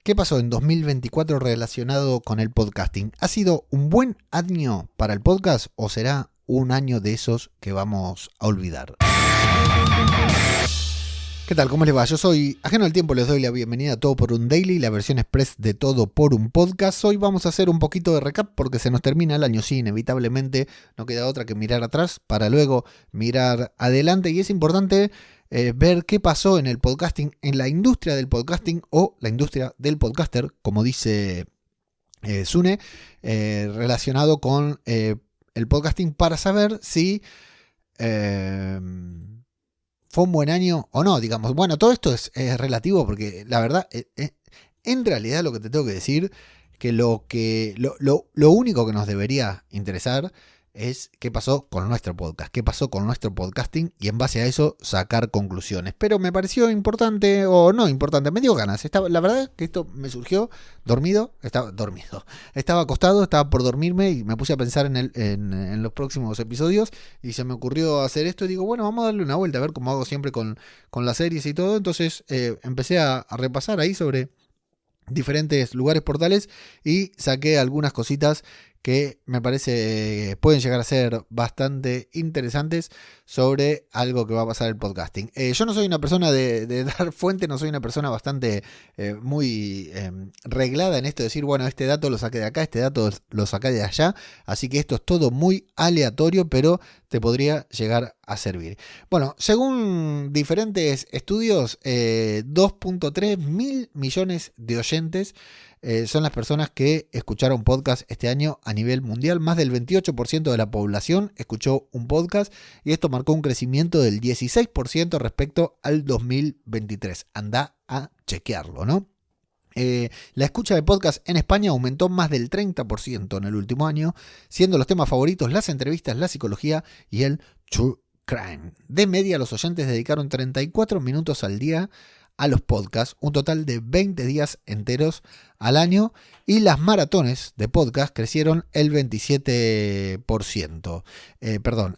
¿Qué pasó en 2024 relacionado con el podcasting? ¿Ha sido un buen año para el podcast o será un año de esos que vamos a olvidar? ¿Qué tal? ¿Cómo les va? Yo soy Ajeno al Tiempo, les doy la bienvenida a Todo por un Daily, la versión express de Todo por un Podcast. Hoy vamos a hacer un poquito de recap porque se nos termina el año, sí, inevitablemente no queda otra que mirar atrás para luego mirar adelante y es importante ver qué pasó en el podcasting, en la industria del podcasting o la industria del podcaster, como dice Sune, relacionado con el podcasting para saber si fue un buen año o no, digamos. Bueno, todo esto es relativo porque la verdad, en realidad lo que te tengo que decir, que lo único que nos debería interesar es qué pasó con nuestro podcast, qué pasó con nuestro podcasting y en base a eso sacar conclusiones. Pero me pareció importante o no importante, me dio ganas. La verdad es que esto me surgió estaba acostado, estaba por dormirme y me puse a pensar en los próximos episodios y se me ocurrió hacer esto y digo, bueno, vamos a darle una vuelta a ver cómo hago siempre con las series y todo. Entonces empecé a repasar ahí sobre diferentes lugares, portales y saqué algunas cositas que me parece pueden llegar a ser bastante interesantes sobre algo que va a pasar en el podcasting. Yo no soy una persona de dar fuente, no soy una persona bastante muy reglada en esto de decir, bueno, este dato lo saqué de acá, este dato lo saqué de allá, así que esto es todo muy aleatorio, pero te podría llegar a servir. Bueno, según diferentes estudios, 2.3 mil millones de oyentes son las personas que escucharon podcast este año a nivel mundial. Más del 28% de la población escuchó un podcast y esto marcó un crecimiento del 16% respecto al 2023. Anda a chequearlo, ¿no? La escucha de podcast en España aumentó más del 30% en el último año, siendo los temas favoritos las entrevistas, la psicología y el true crime. De media, los oyentes dedicaron 34 minutos al día a los podcasts, un total de 20 días enteros al año, y las maratones de podcast crecieron el 27%.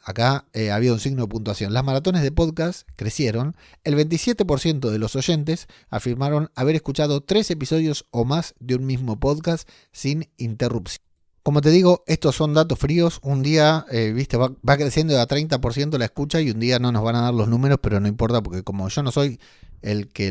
Acá había un signo de puntuación. Las maratones de podcast crecieron, el 27% de los oyentes afirmaron haber escuchado 3 episodios o más de un mismo podcast sin interrupción. Como te digo, estos son datos fríos. Un día, va creciendo de a 30% la escucha y un día no nos van a dar los números, pero no importa porque como yo no soy el que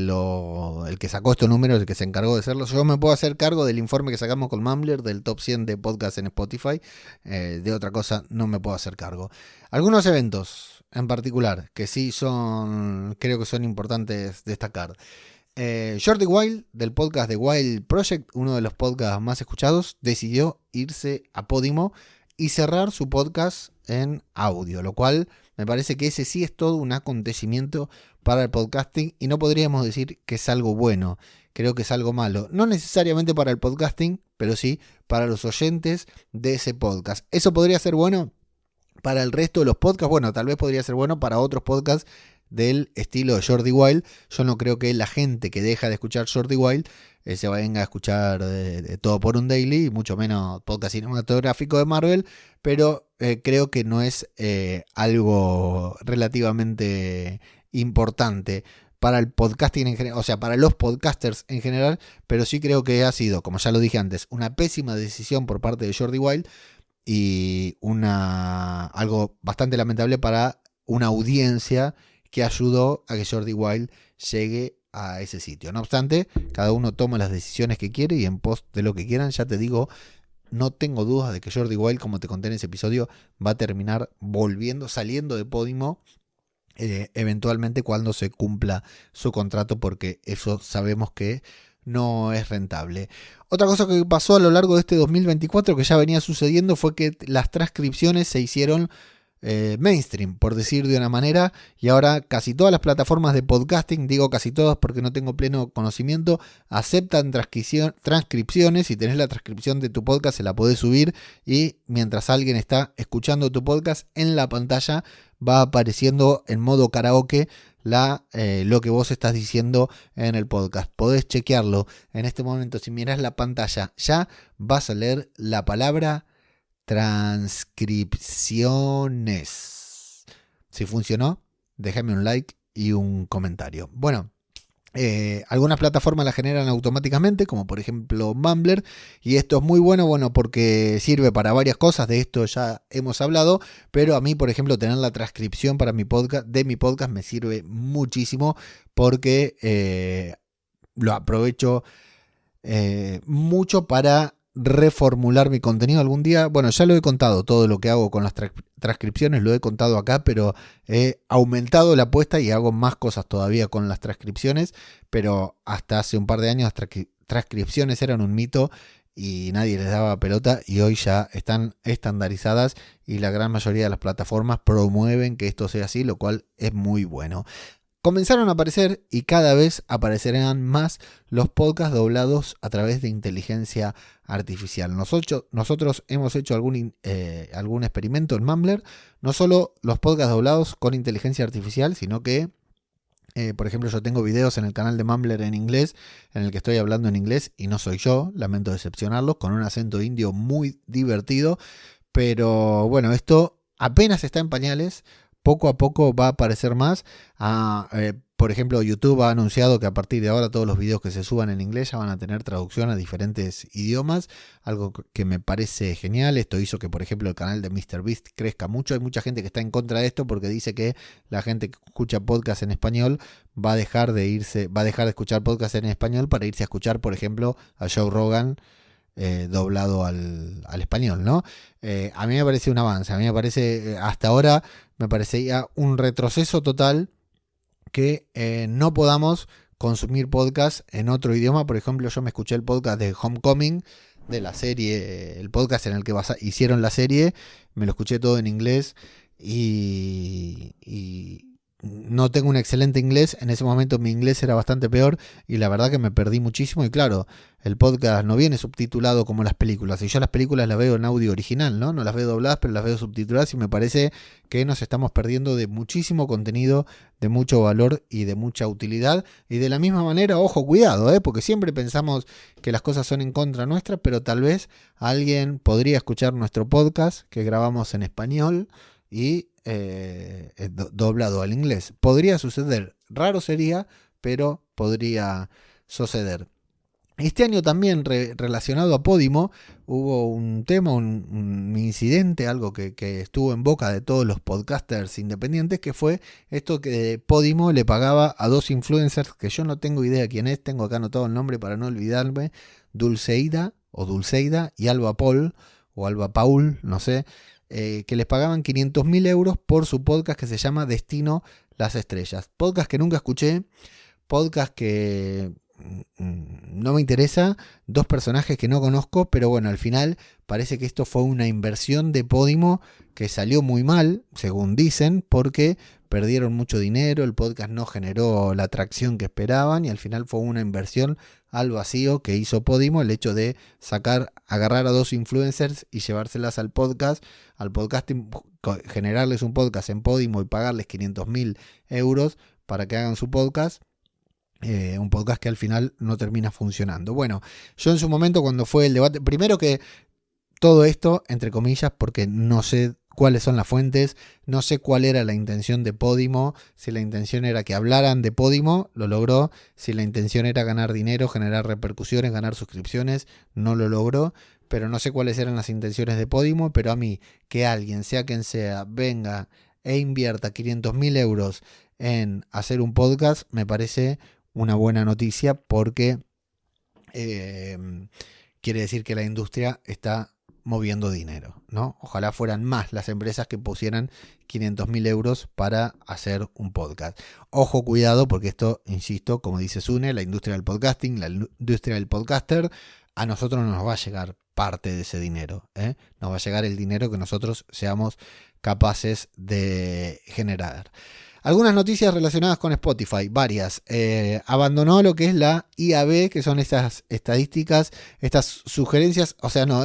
sacó estos números, el que se encargó de hacerlos, yo me puedo hacer cargo del informe que sacamos con Mumbler del top 100 de podcast en Spotify. De otra cosa no me puedo hacer cargo. Algunos eventos en particular que sí creo que son importantes destacar. Jordi Wild, del podcast The Wild Project, uno de los podcasts más escuchados, decidió irse a Podimo y cerrar su podcast en audio, lo cual me parece que ese sí es todo un acontecimiento para el podcasting y no podríamos decir que es algo bueno, creo que es algo malo, no necesariamente para el podcasting, pero sí para los oyentes de ese podcast. ¿Eso podría ser bueno para el resto de los podcasts? Bueno, tal vez podría ser bueno para otros podcasts del estilo de Jordi Wild. Yo no creo que la gente que deja de escuchar Jordi Wild se venga a escuchar de Todo por un Daily, mucho menos podcast cinematográfico de Marvel, pero creo que no es algo relativamente importante para el podcasting en general, o sea, para los podcasters en general, pero sí creo que ha sido, como ya lo dije antes, una pésima decisión por parte de Jordi Wild y algo bastante lamentable para una audiencia que ayudó a que Jordi Wild llegue a ese sitio. No obstante, cada uno toma las decisiones que quiere y en pos de lo que quieran, ya te digo, no tengo dudas de que Jordi Wild, como te conté en ese episodio, va a terminar saliendo de Podimo eventualmente cuando se cumpla su contrato, porque eso sabemos que no es rentable. Otra cosa que pasó a lo largo de este 2024 que ya venía sucediendo fue que las transcripciones se hicieron mainstream, por decir de una manera, y ahora casi todas las plataformas de podcasting, digo casi todas porque no tengo pleno conocimiento, aceptan transcripciones. Si tenés la transcripción de tu podcast se la podés subir y mientras alguien está escuchando tu podcast en la pantalla va apareciendo en modo karaoke lo que vos estás diciendo en el podcast. Podés chequearlo en este momento. Si mirás la pantalla ya vas a leer la palabra transcripciones. Si funcionó, déjame un like y un comentario. Bueno, Algunas plataformas la generan automáticamente, como por ejemplo Mumbler, y esto es muy bueno porque sirve para varias cosas, de esto ya hemos hablado, pero a mí, por ejemplo, tener la transcripción para mi podcast, de mi podcast me sirve muchísimo porque lo aprovecho mucho para reformular mi contenido algún día. Bueno, ya lo he contado, todo lo que hago con las transcripciones lo he contado acá, pero he aumentado la apuesta y hago más cosas todavía con las transcripciones, pero hasta hace un par de años las transcripciones eran un mito y nadie les daba pelota, y hoy ya están estandarizadas y la gran mayoría de las plataformas promueven que esto sea así, lo cual es muy bueno. Comenzaron a aparecer y cada vez aparecerán más los podcasts doblados a través de inteligencia artificial. Nosotros hemos hecho algún experimento en Mumbler, no solo los podcasts doblados con inteligencia artificial, sino que, por ejemplo, yo tengo videos en el canal de Mumbler en inglés, en el que estoy hablando en inglés y no soy yo, lamento decepcionarlos, con un acento indio muy divertido, pero bueno, esto apenas está en pañales. Poco a poco va a aparecer más. Por ejemplo, YouTube ha anunciado que a partir de ahora todos los videos que se suban en inglés ya van a tener traducción a diferentes idiomas, algo que me parece genial. Esto hizo que, por ejemplo, el canal de MrBeast crezca mucho. Hay mucha gente que está en contra de esto porque dice que la gente que escucha podcast en español va a dejar de escuchar podcast en español para irse a escuchar, por ejemplo, a Joe Rogan doblado al español, ¿no? A mí me parece un avance, a mí me parece, hasta ahora me parecía un retroceso total que no podamos consumir podcast en otro idioma. Por ejemplo, yo me escuché el podcast de Homecoming, de la serie, el podcast en el que hicieron la serie, me lo escuché todo en inglés y no tengo un excelente inglés. En ese momento mi inglés era bastante peor y la verdad que me perdí muchísimo. Y claro, el podcast no viene subtitulado como las películas, y yo las películas las veo en audio original, no las veo dobladas, pero las veo subtituladas, y me parece que nos estamos perdiendo de muchísimo contenido, de mucho valor y de mucha utilidad. Y de la misma manera, ojo, cuidado, porque siempre pensamos que las cosas son en contra nuestra, pero tal vez alguien podría escuchar nuestro podcast que grabamos en español y doblado al inglés. Podría suceder, raro sería, pero podría suceder. Este año también relacionado a Podimo hubo un tema, un incidente, algo que estuvo en boca de todos los podcasters independientes, que fue esto que Podimo le pagaba a dos influencers que yo no tengo idea quién es, tengo acá anotado el nombre para no olvidarme, Dulceida y Alba Paul o Alba Paul, no sé, que les pagaban 500.000 euros por su podcast que se llama Destino Las Estrellas. Podcast que nunca escuché, podcast que no me interesa, dos personajes que no conozco, pero bueno, al final parece que esto fue una inversión de Podimo que salió muy mal, según dicen, porque perdieron mucho dinero, el podcast no generó la atracción que esperaban y al final fue una inversión al vacío que hizo Podimo, el hecho de agarrar a dos influencers y llevárselas al podcasting, generarles un podcast en Podimo y pagarles 500.000 euros para que hagan su podcast. Un podcast que al final no termina funcionando. Bueno, yo en su momento, cuando fue el debate, primero que todo esto, entre comillas, porque no sé cuáles son las fuentes, no sé cuál era la intención de Podimo, si la intención era que hablaran de Podimo, lo logró, si la intención era ganar dinero, generar repercusiones, ganar suscripciones, no lo logró, pero no sé cuáles eran las intenciones de Podimo, pero a mí, que alguien, sea quien sea, venga e invierta 500.000 euros en hacer un podcast, me parece una buena noticia, porque quiere decir que la industria está moviendo dinero, ¿no? Ojalá fueran más las empresas que pusieran 500.000 euros para hacer un podcast. Ojo, cuidado, porque esto, insisto, como dice Sune, la industria del podcasting, la industria del podcaster, a nosotros no nos va a llegar parte de ese dinero, nos va a llegar el dinero que nosotros seamos capaces de generar. Algunas noticias relacionadas con Spotify, varias. Abandonó lo que es la IAB, que son estas estadísticas, estas sugerencias,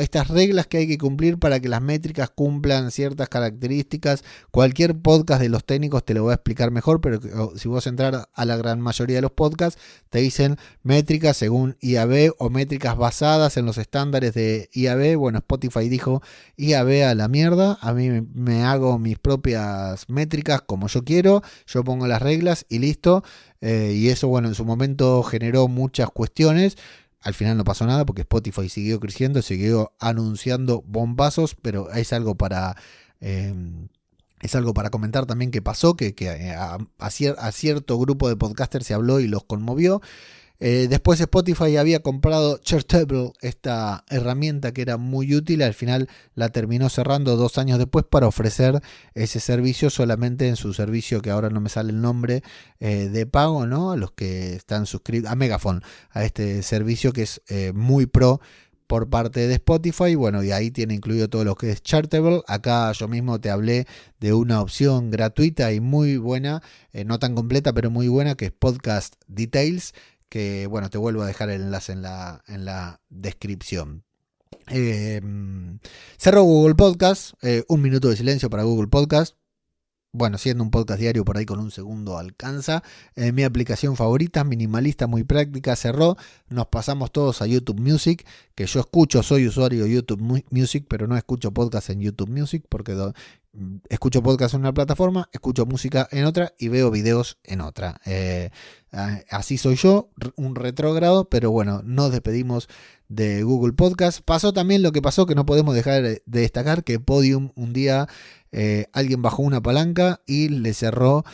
estas reglas que hay que cumplir para que las métricas cumplan ciertas características. Cualquier podcast de los técnicos te lo voy a explicar mejor, pero si vos entrar a la gran mayoría de los podcasts, te dicen métricas según IAB o métricas basadas en los estándares de IAB. Bueno, Spotify dijo IAB a la mierda, a mí me hago mis propias métricas como yo quiero. yo pongo las reglas y listo. Y eso, bueno, en su momento generó muchas cuestiones. Al final no pasó nada porque Spotify siguió creciendo, siguió anunciando bombazos, pero es algo para comentar también que pasó, que a cierto grupo de podcasters se habló y los conmovió. Después Spotify había comprado Chartable, esta herramienta que era muy útil. Al final la terminó cerrando 2 años después para ofrecer ese servicio solamente en su servicio, que ahora no me sale el nombre, de pago, ¿no? A los que están suscritos a Megaphone, a este servicio que es muy pro por parte de Spotify. Bueno, y ahí tiene incluido todo lo que es Chartable. Acá yo mismo te hablé de una opción gratuita y muy buena, no tan completa pero muy buena, que es Podcast Details, que bueno, te vuelvo a dejar el enlace en la descripción. Cerró Google Podcast, 1 minuto de silencio para Google Podcast. Bueno, siendo un podcast diario por ahí con 1 segundo alcanza. Mi aplicación favorita, minimalista, muy práctica, cerró. Nos pasamos todos a YouTube Music, que yo escucho, soy usuario de YouTube Music, pero no escucho podcast en YouTube Music porque escucho podcast en una plataforma, escucho música en otra y veo videos en otra. Así soy yo, un retrógrado, pero bueno, nos despedimos de Google Podcast. Pasó también lo que pasó, que no podemos dejar de destacar, que Podium un día alguien bajó una palanca y le cerró,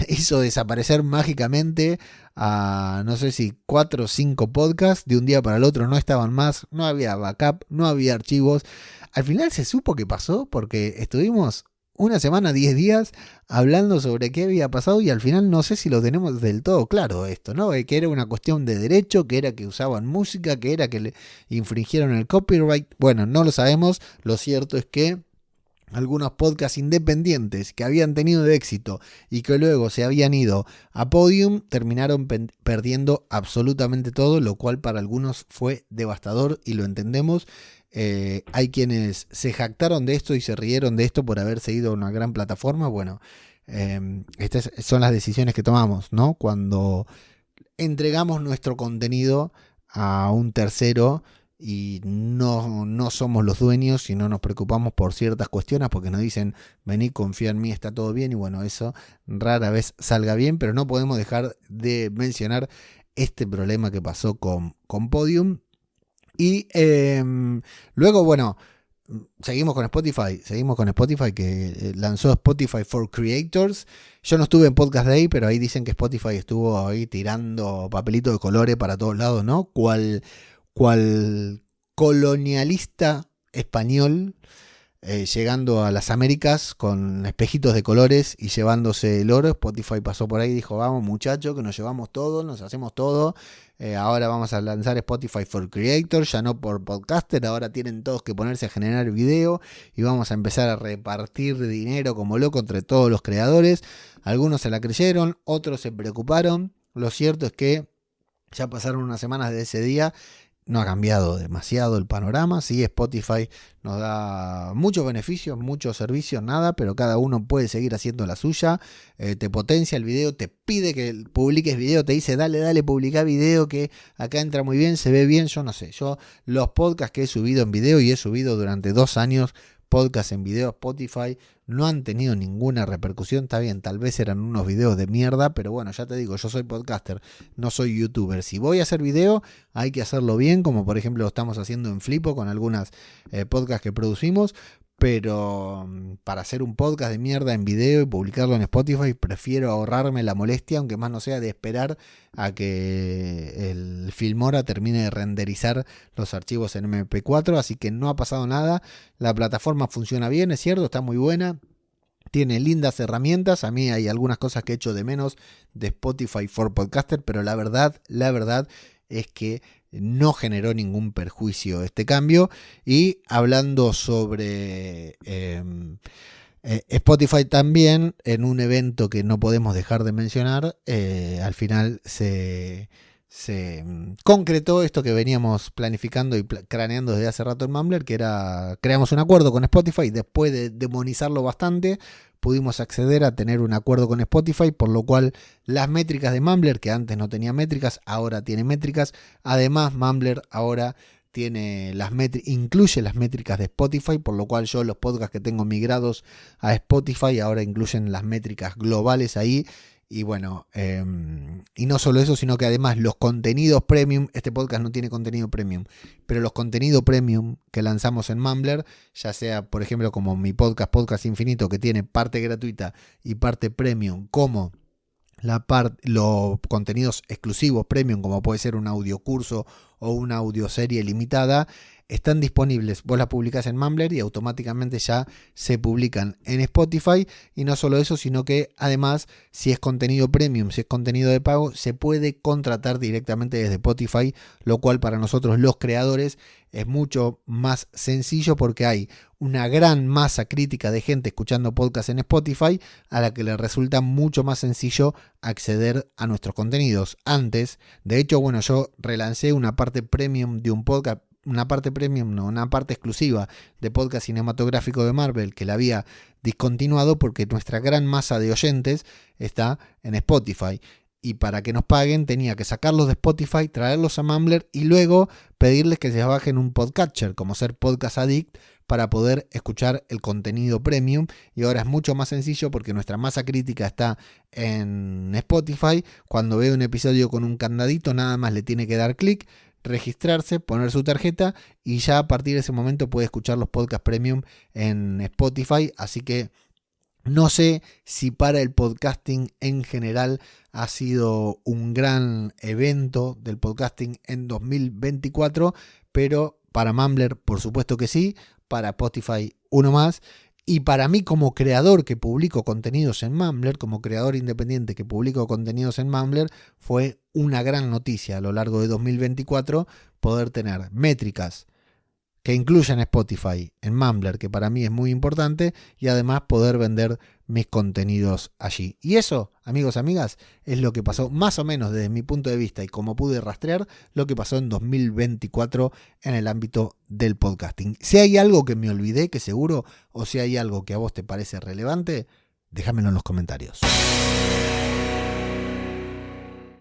hizo desaparecer mágicamente a no sé si 4 o 5 podcasts de un día para el otro. No estaban más, no había backup, no había archivos. Al final se supo qué pasó porque estuvimos una semana, 10 días hablando sobre qué había pasado y al final no sé si lo tenemos del todo claro esto, ¿no? Que era una cuestión de derecho, que era que usaban música, que era que le infringieron el copyright. Bueno, no lo sabemos. Lo cierto es que algunos podcasts independientes que habían tenido éxito y que luego se habían ido a Podium terminaron perdiendo absolutamente todo, lo cual para algunos fue devastador y lo entendemos. Hay quienes se jactaron de esto y se rieron de esto por haber seguido una gran plataforma. Bueno, estas son las decisiones que tomamos, ¿no? Cuando entregamos nuestro contenido a un tercero y no somos los dueños y no nos preocupamos por ciertas cuestiones porque nos dicen, vení, confía en mí, está todo bien. Y bueno, eso rara vez salga bien, pero no podemos dejar de mencionar este problema que pasó con Podium. Y luego, bueno, seguimos con Spotify que lanzó Spotify for Creators. Yo no estuve en Podcast Day, pero ahí dicen que Spotify estuvo ahí tirando papelitos de colores para todos lados, ¿no? Cual colonialista español llegando a las Américas con espejitos de colores y llevándose el oro. Spotify pasó por ahí y dijo, vamos muchachos, que nos llevamos todo, nos hacemos todo. Ahora vamos a lanzar Spotify for Creators, ya no por podcaster, ahora tienen todos que ponerse a generar video y vamos a empezar a repartir dinero como loco entre todos los creadores. Algunos se la creyeron, otros se preocuparon. Lo cierto es que ya pasaron unas semanas de ese día. No ha cambiado demasiado el panorama. Sí, Spotify nos da muchos beneficios, muchos servicios, nada, pero cada uno puede seguir haciendo la suya. Te potencia el video, te pide que publiques video, te dice dale, publica video, que acá entra muy bien, se ve bien. Yo no sé, yo los podcasts que he subido en video, y he subido durante 2 años podcasts en video a Spotify, no han tenido ninguna repercusión. Está bien, tal vez eran unos videos de mierda, pero bueno, ya te digo, yo soy podcaster, no soy youtuber. Si voy a hacer video, hay que hacerlo bien, como por ejemplo lo estamos haciendo en Flipo con algunas podcasts que producimos. Pero para hacer un podcast de mierda en video y publicarlo en Spotify, prefiero ahorrarme la molestia, aunque más no sea, de esperar a que el Filmora termine de renderizar los archivos en MP4. Así que no ha pasado nada. La plataforma funciona bien, es cierto, está muy buena. Tiene lindas herramientas. A mí hay algunas cosas que he hecho de menos de Spotify for Podcaster, pero la verdad es que no generó ningún perjuicio este cambio. Y hablando sobre Spotify también, en un evento que no podemos dejar de mencionar, al final se concretó esto que veníamos planificando y craneando desde hace rato en Mumbler, que era, creamos un acuerdo con Spotify. Después de demonizarlo bastante, pudimos acceder a tener un acuerdo con Spotify, por lo cual las métricas de Mumbler, que antes no tenía métricas, ahora tiene métricas. Además, Mumbler ahora incluye las métricas de Spotify, por lo cual yo los podcasts que tengo migrados a Spotify ahora incluyen las métricas globales ahí. Y bueno, y no solo eso, sino que además los contenidos premium, este podcast no tiene contenido premium, pero los contenidos premium que lanzamos en Mumbler, ya sea por ejemplo como mi Podcast Infinito, que tiene parte gratuita y parte premium, como los contenidos exclusivos premium, como puede ser un audiocurso o una audioserie limitada, están disponibles. Vos las publicás en Mumbler y automáticamente ya se publican en Spotify. Y no solo eso, sino que además, si es contenido premium, si es contenido de pago, se puede contratar directamente desde Spotify, lo cual para nosotros los creadores es mucho más sencillo, porque hay una gran masa crítica de gente escuchando podcasts en Spotify a la que le resulta mucho más sencillo acceder a nuestros contenidos. Antes, de hecho, bueno, yo relancé una parte premium de un podcast, una parte exclusiva de podcast cinematográfico de Marvel, que la había discontinuado porque nuestra gran masa de oyentes está en Spotify. Y para que nos paguen tenía que sacarlos de Spotify, traerlos a Mumbler y luego pedirles que se bajen un podcatcher como ser Podcast Addict para poder escuchar el contenido premium. Y ahora es mucho más sencillo porque nuestra masa crítica está en Spotify. Cuando ve un episodio con un candadito, nada más le tiene que dar clic, registrarse, poner su tarjeta y ya a partir de ese momento puede escuchar los podcasts premium en Spotify. Así que no sé si para el podcasting en general ha sido un gran evento del podcasting en 2024, pero para Mumbler por supuesto que sí, para Spotify uno más. Y para mí como creador que publico contenidos en Mumbler, como creador independiente que publico contenidos en Mumbler, fue una gran noticia a lo largo de 2024 poder tener métricas que incluyan Spotify en Mumbler, que para mí es muy importante, y además poder vender mis contenidos allí. Y eso, amigos, amigas, es lo que pasó más o menos desde mi punto de vista y como pude rastrear lo que pasó en 2024 en el ámbito del podcasting. Si hay algo que me olvidé, que seguro, o si hay algo que a vos te parece relevante, déjamelo en los comentarios.